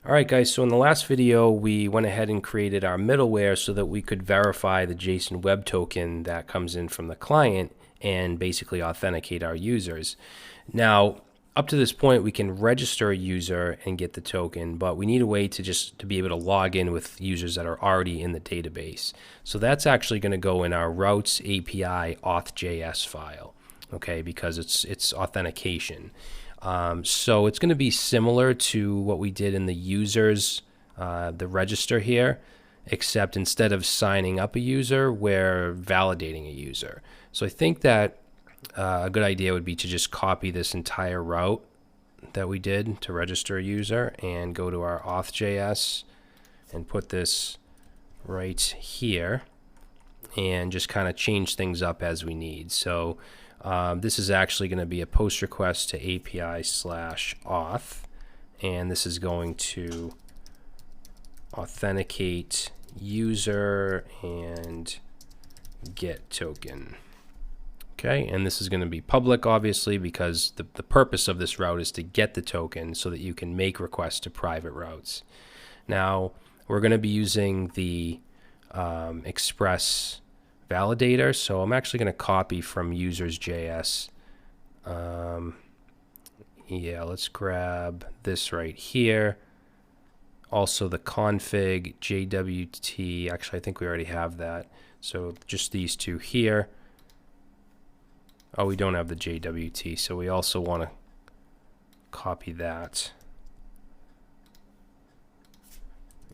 Alright guys, so in the last video we went ahead and created our middleware so that we could verify the JSON web token that comes in from the client and basically authenticate our users. Now, up to this point we can register a user and get the token, but we need a way to be able to log in with users that are already in the database. So that's actually going to go in our routes API auth.js file, okay, because it's authentication. So it's going to be similar to what we did in the users, the register here, except instead of signing up a user, we're validating a user. So I think that a good idea would be to just copy this entire route that we did to register a user and go to our auth.js and put this right here and just kind of change things up as we need. So this is actually going to be a post request to API/auth, and this is going to authenticate user and get token. Okay, and this is going to be public, obviously, because the purpose of this route is to get the token so that you can make requests to private routes. Now, we're going to be using the Express validator, so I'm actually going to copy from users.js. Yeah, let's grab this right here. Also the config JWT, actually I think we already have that, so just these two here. Oh, we don't have the JWT, so we also want to copy that.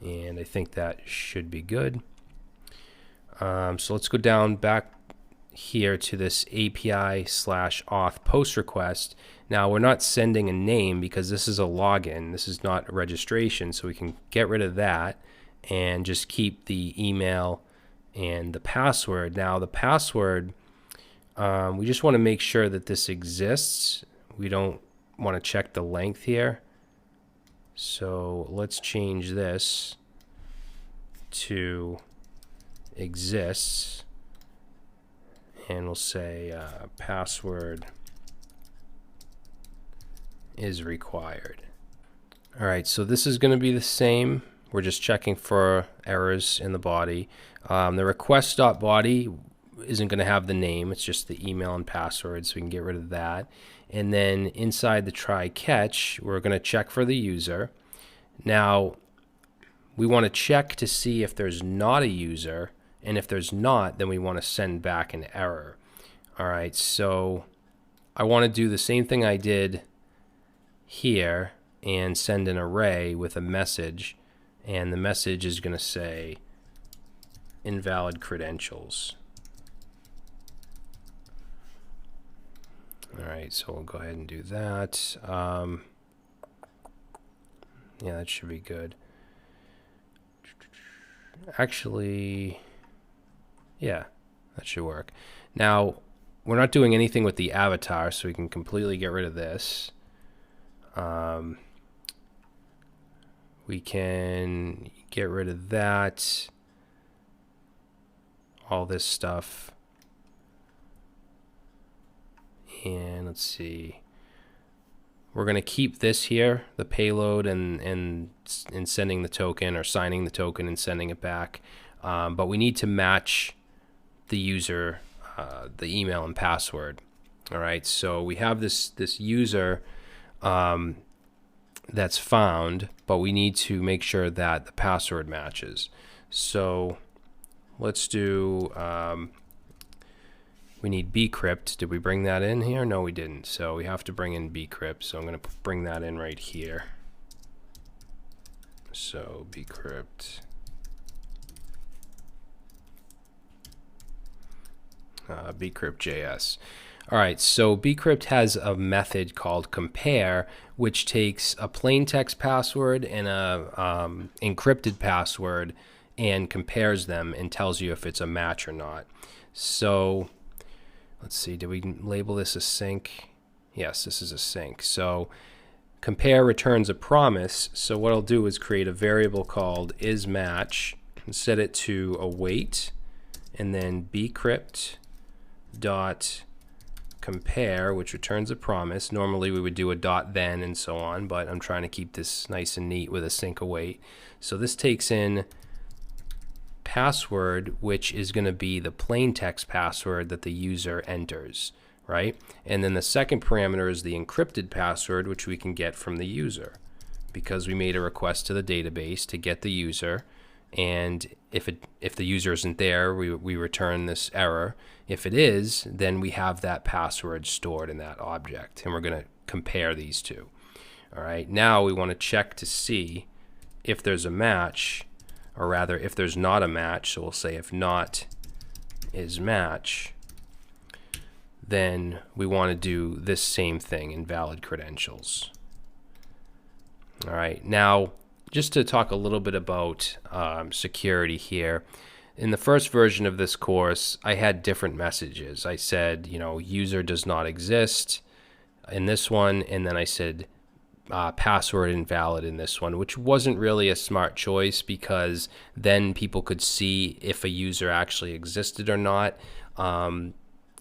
And I think that should be good. So let's go down back here to this API/auth post request. Now we're not sending a name because this is a login. This is not a registration, so we can get rid of that and just keep the email and the password. Now the password, we just want to make sure that this exists. We don't want to check the length here. So let's change this to exists, and we'll say password is required. Alright, so this is going to be the same. We're just checking for errors in the body. The request.body isn't going to have the name, it's just the email and password, so we can get rid of that. And then inside the try catch, we're going to check for the user. Now we want to check to see if there's not a user, and if there's not, then we want to send back an error. Alright, so I want to do the same thing I did here and send an array with a message, and the message is going to say invalid credentials. Alright, so we'll go ahead and do that. Yeah, that should be good. Actually, yeah, that should work. Now, we're not doing anything with the avatar, so we can completely get rid of this. We can get rid of that, all this stuff. And let's see. We're going to keep this here, the payload and sending the token, or signing the token and sending it back. But we need to match the user, the email and password. All right, so we have this user that's found, but we need to make sure that the password matches. So let's do, we need bcrypt. Did we bring that in here? No, we didn't. So we have to bring in bcrypt. So I'm going to bring that in right here. So bcrypt. Bcrypt.js. Alright, so bcrypt has a method called compare, which takes a plain text password and a encrypted password and compares them and tells you if it's a match or not. So let's see, did we label this a sync? Yes, this is a sync. So compare returns a promise. So what I'll do is create a variable called isMatch and set it to await, and then bcrypt dot compare, which returns a promise. Normally we would do a dot then and so on, but I'm trying to keep this nice and neat with a sync await. So this takes in password, which is going to be the plain text password that the user enters, right? And then the second parameter is the encrypted password, which we can get from the user because we made a request to the database to get the user. And if the user isn't there, we return this error. If it is, then we have that password stored in that object, and we're going to compare these two. All right, now we want to check to see if there's a match, or rather if there's not a match. So we'll say if not is match, then we want to do this same thing, invalid credentials. All right, now just to talk a little bit about security here. In the first version of this course, I had different messages. I said, user does not exist in this one, and then I said password invalid in this one, which wasn't really a smart choice because then people could see if a user actually existed or not.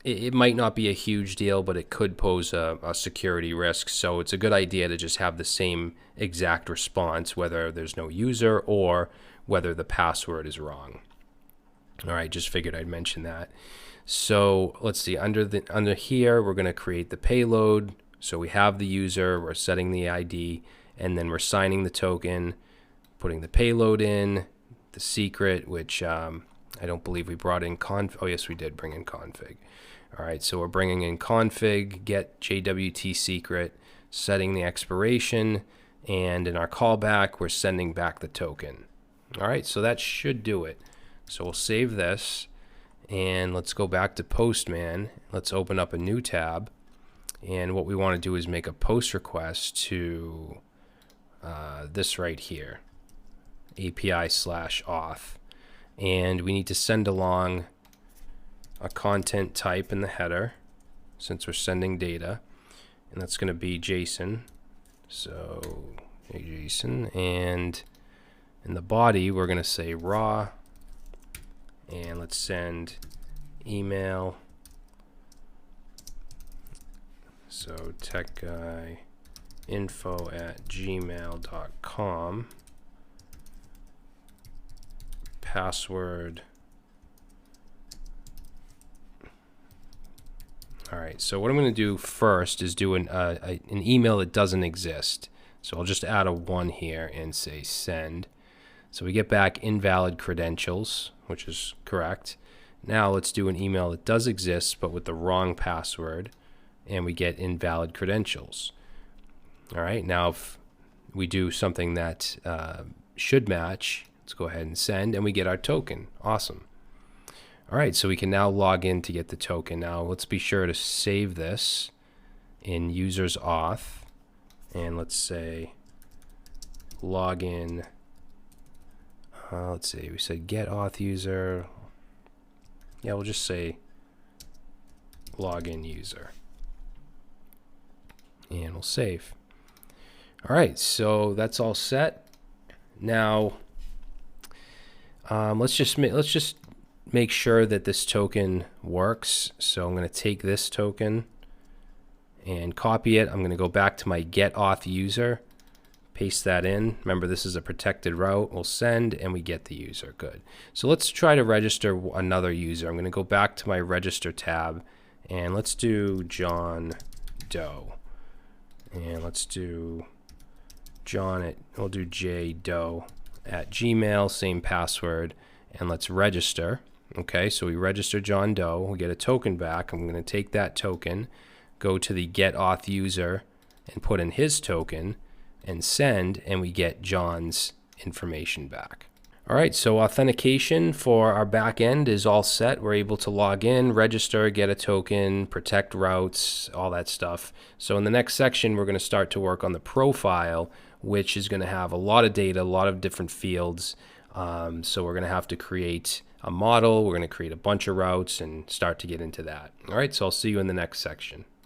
It might not be a huge deal, but it could pose a security risk. So it's a good idea to just have the same exact response, whether there's no user or whether the password is wrong. All right, just figured I'd mention that. So let's see, under here, we're going to create the payload. So we have the user, we're setting the ID, and then we're signing the token, putting the payload in, the secret, which I don't believe we brought in config. Oh, yes, we did bring in config. All right, so we're bringing in config, get JWT secret, setting the expiration, and in our callback, we're sending back the token. All right, so that should do it. So we'll save this, and let's go back to Postman. Let's open up a new tab, and what we want to do is make a post request to this right here, API/auth, and we need to send along a content type in the header since we're sending data, and that's going to be JSON. So JSON, and in the body we're going to say raw, and let's send email. So techguy.info@gmail.com, password. All right, so what I'm going to do first is do an email that doesn't exist. So I'll just add a 1 here and say send. So we get back invalid credentials, which is correct. Now let's do an email that does exist but with the wrong password, and we get invalid credentials. All right, now if we do something that should match, let's go ahead and send, and we get our token. Awesome. All right, so we can now log in to get the token. Now let's be sure to save this in users auth, and let's say login. Let's see, we said get auth user. Yeah, we'll just say login user, and we'll save. All right, so that's all set. Now let's just make sure that this token works. So I'm going to take this token and copy it. I'm going to go back to my get auth user, paste that in. Remember, this is a protected route. We'll send, and we get the user. Good. So let's try to register another user. I'm going to go back to my register tab, and let's do John Doe. And let's do we'll do jdoe@gmail, same password, and let's register. Okay, so we register John Doe, we get a token back. I'm going to take that token, go to the get auth user, and put in his token, and send, and we get John's information back. All right, so authentication for our back end is all set. We're able to log in, register, get a token, protect routes, all that stuff. So in the next section, we're going to start to work on the profile, which is going to have a lot of data, a lot of different fields. So we're going to have to create a model. We're going to create a bunch of routes and start to get into that. All right, so I'll see you in the next section.